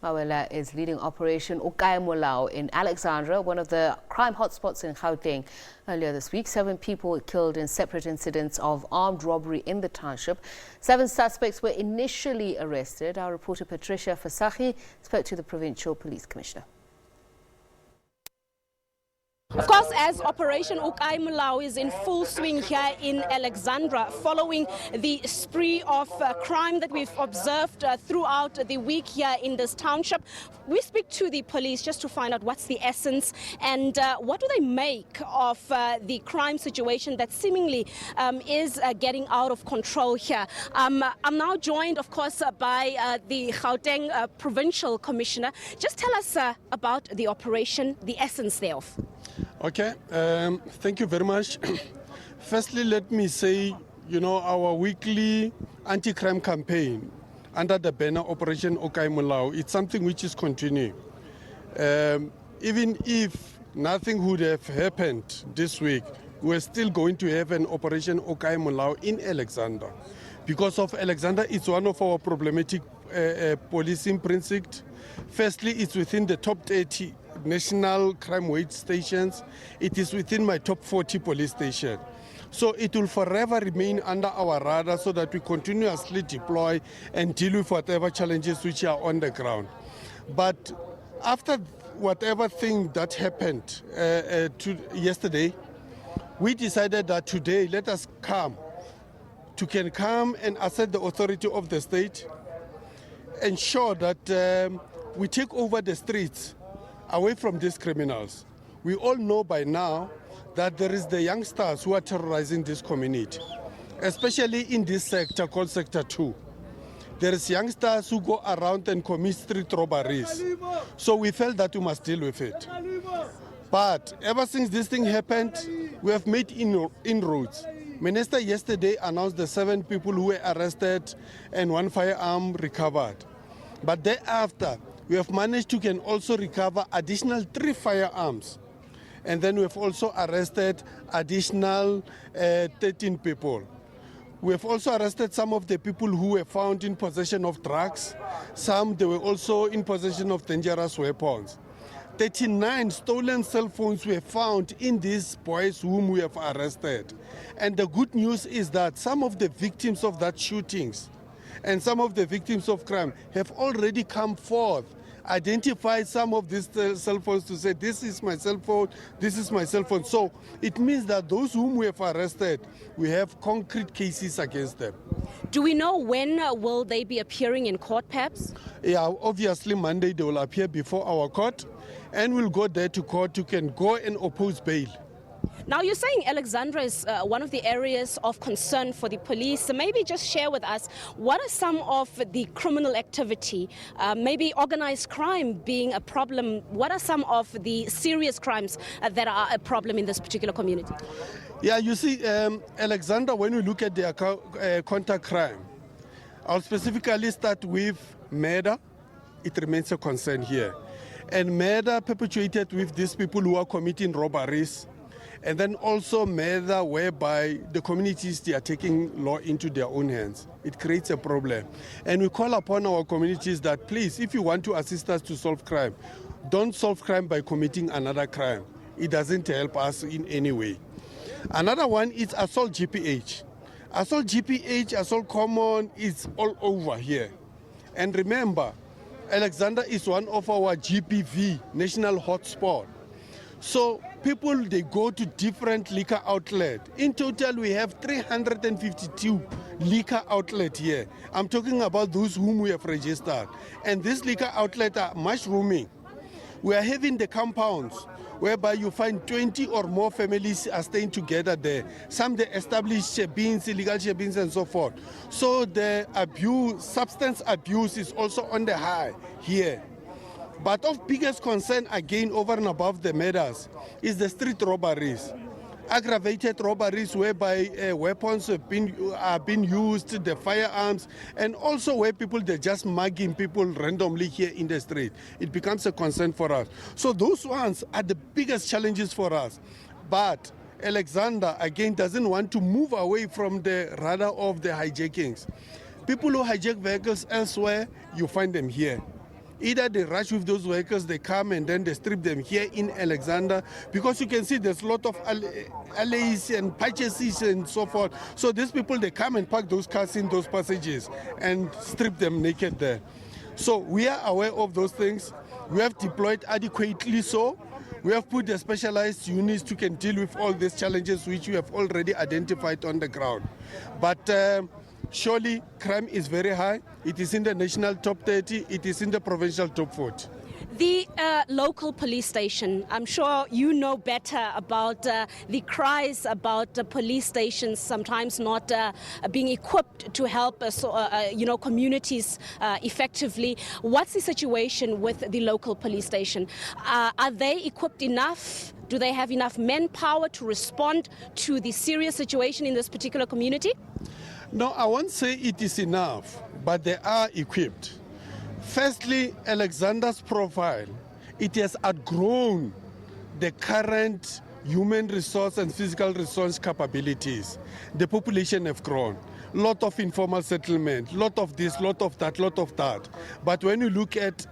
Mawela is leading Operation O KAE MOLAO in Alexandra, one of the crime hotspots in Gauteng. Earlier this week, 7 people were killed in separate incidents of armed robbery in the township. 7 suspects were initially arrested. Our reporter Patricia Visagie spoke to the provincial police commissioner. Of course, as Operation O KAE MOLAO is in full swing here in Alexandra, following the spree of crime that we've observed throughout the week here in this township, we speak to the police just to find out what's the essence and what do they make of the crime situation that seemingly is getting out of control here. I'm now joined, of course, by the Gauteng provincial commissioner. Just tell us about the operation, the essence thereof. Okay, thank you very much. Firstly, let me say, our weekly anti-crime campaign under the banner Operation O KAE MOLAO, it's something which is continuing. Even if nothing would have happened this week, we're still going to have an Operation O KAE MOLAO in Alexandra. Because of Alexandra, it's one of our problematic policing precincts. Firstly, it's within the top 30 national crime wage stations. It is within my top 40 police stations. So it will forever remain under our radar so that we continuously deploy and deal with whatever challenges which are on the ground. But after whatever thing that happened yesterday, we decided that today let us come and assert the authority of the state, ensure that we take over the streets away from these criminals. We all know by now that there is the youngsters who are terrorizing this community, especially in this sector called Sector 2. There is youngsters who go around and commit street robberies. So we felt that we must deal with it. But ever since this thing happened, we have made inroads. Minister yesterday announced the 7 people who were arrested and 1 firearm recovered. But thereafter, we have managed to can also recover additional 3 firearms. And then we have also arrested additional 13 people. We have also arrested some of the people who were found in possession of drugs. Some, they were also in possession of dangerous weapons. 39 stolen cell phones were found in these boys whom we have arrested. And the good news is that some of the victims of that shootings and some of the victims of crime have already come forth, identified some of these cell phones to say, this is my cell phone, this is my cell phone. So it means that those whom we have arrested, we have concrete cases against them. Do we know when will they be appearing in court, perhaps? Yeah, obviously Monday they will appear before our court and we'll go there to court to can go and oppose bail. Now, you're saying Alexandra is one of the areas of concern for the police. So maybe just share with us, what are some of the criminal activity, maybe organized crime being a problem? What are some of the serious crimes that are a problem in this particular community? Yeah, you see, Alexandra, when we look at their contact crime, I'll specifically start with murder. It remains a concern here. And murder perpetuated with these people who are committing robberies. And then also murder whereby the communities, they are taking law into their own hands. It creates a problem. And we call upon our communities that please, if you want to assist us to solve crime, don't solve crime by committing another crime. It doesn't help us in any way. Another one is assault GPH. Assault GPH, assault common is all over here. And remember, Alexandra is one of our GPV, national hotspot. So people, they go to different liquor outlets. In total, we have 352 liquor outlets here. I'm talking about those whom we have registered. And these liquor outlets are mushrooming. We are having the compounds whereby you find 20 or more families are staying together there. Some they establish shebeens, illegal shebeens and so forth. So the abuse, substance abuse is also on the high here. But of biggest concern, again, over and above the murders, is the street robberies. Aggravated robberies whereby weapons are being used, the firearms, and also where people, they're just mugging people randomly here in the street. It becomes a concern for us. So those ones are the biggest challenges for us. But Alexandra, again, doesn't want to move away from the radar of the hijackings. People who hijack vehicles elsewhere, you find them here. Either they rush with those vehicles, they come and then they strip them here in Alexandra, because you can see there's a lot of alleys and patches and so forth. So these people, they come and park those cars in those passages and strip them naked there. So we are aware of those things. We have deployed adequately so. We have put the specialized units who can deal with all these challenges which we have already identified on the ground. But surely crime is very high. It is in the national top 30. It is in the provincial top 40. The local police station, I'm sure you know better about the cries about police stations sometimes not being equipped to help communities effectively. What's the situation with the local police station? Are they equipped enough? Do they have enough manpower to respond to the serious situation in this particular community? No, I won't say it is enough, but they are equipped. Firstly, Alexandra's profile, it has outgrown the current human resource and physical resource capabilities. The population have grown. Lot of informal settlement, lot of this, lot of that, lot of that. But when you look at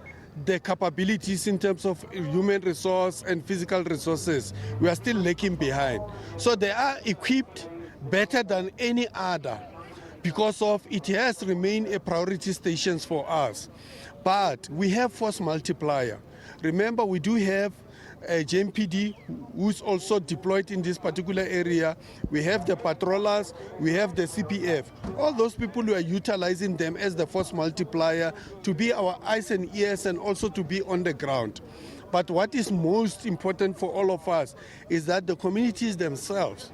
the capabilities in terms of human resource and physical resources, we are still lagging behind. So they are equipped better than any other, because of it has remained a priority stations for us. But we have force multiplier. Remember, we do have a JMPD who's also deployed in this particular area. We have the patrollers, we have the CPF. All those people who are utilizing them as the force multiplier to be our eyes and ears and also to be on the ground. But what is most important for all of us is that the communities themselves,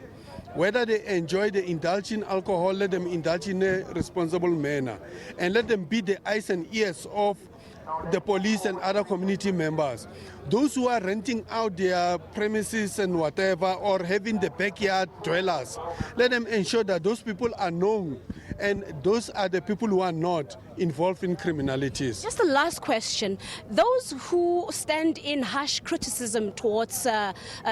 whether they enjoy the indulge in alcohol, let them indulge in a responsible manner, and let them be the eyes and ears of the police and other community members. Those who are renting out their premises and whatever, or having the backyard dwellers, let them ensure that those people are known, and those are the people who are not involved in criminalities. Just the last question. Those who stand in harsh criticism towards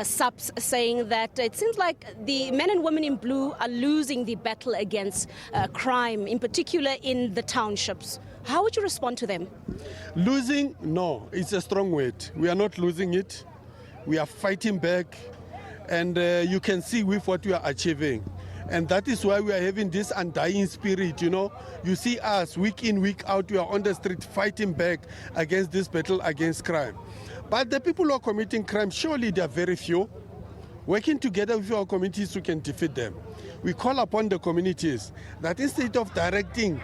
SAPS, saying that it seems like the men and women in blue are losing the battle against crime, in particular in the townships. How would you respond to them? Losing? No, it's a strong word. We are not losing it. We are fighting back, and you can see with what we are achieving. And that is why we are having this undying spirit, you know. You see us week in, week out, we are on the street fighting back against this battle against crime. But the people who are committing crime, surely they are very few. Working together with our communities, we can defeat them. We call upon the communities that instead of directing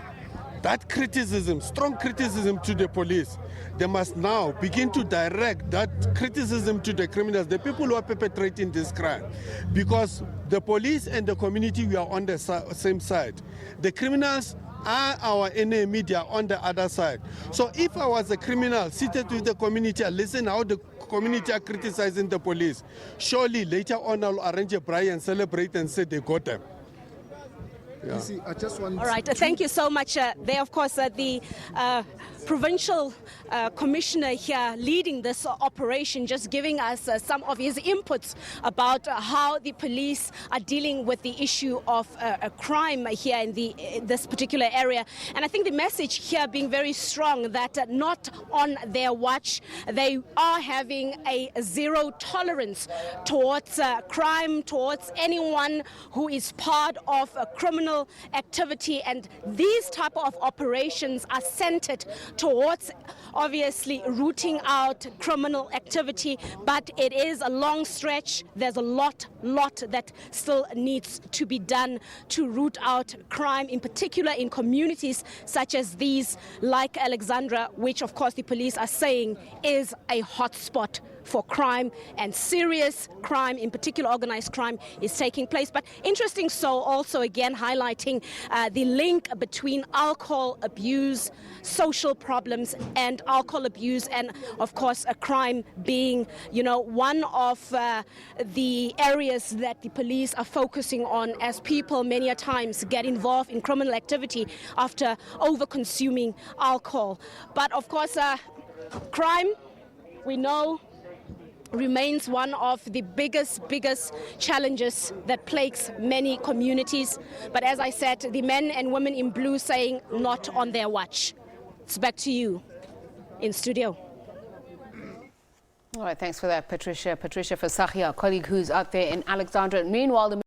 that criticism, strong criticism to the police, they must now begin to direct that criticism to the criminals, the people who are perpetrating this crime. Because the police and the community, we are on the same side. The criminals are our enemy, they are on the other side. So if I was a criminal seated with the community, I listen how the community are criticizing the police, surely later on I'll arrange a braai and celebrate and say they got them. Yeah. I just want all right, thank you so much. There, of course, the provincial commissioner here leading this operation, just giving us some of his inputs about how the police are dealing with the issue of crime here in this particular area. And I think the message here being very strong that not on their watch, they are having a zero tolerance towards crime, towards anyone who is part of a criminal activity, and these type of operations are centered towards obviously rooting out criminal activity, but it is a long stretch. There's a lot that still needs to be done to root out crime, in particular in communities such as these, like Alexandra, which of course the police are saying is a hotspot for crime, and serious crime, in particular organized crime, is taking place. But interesting, so also again highlighting the link between alcohol abuse, social problems, and alcohol abuse, and of course a crime being, you know, one of the areas that the police are focusing on, as people many a times get involved in criminal activity after over-consuming alcohol. But of course, crime, we know, remains one of the biggest challenges that plagues many communities. But as I said, the men and women in blue saying not on their watch. It's back to you. in studio. All right, thanks for that, Patricia. Patricia Visagie, our colleague who's out there in Alexandra. Meanwhile, the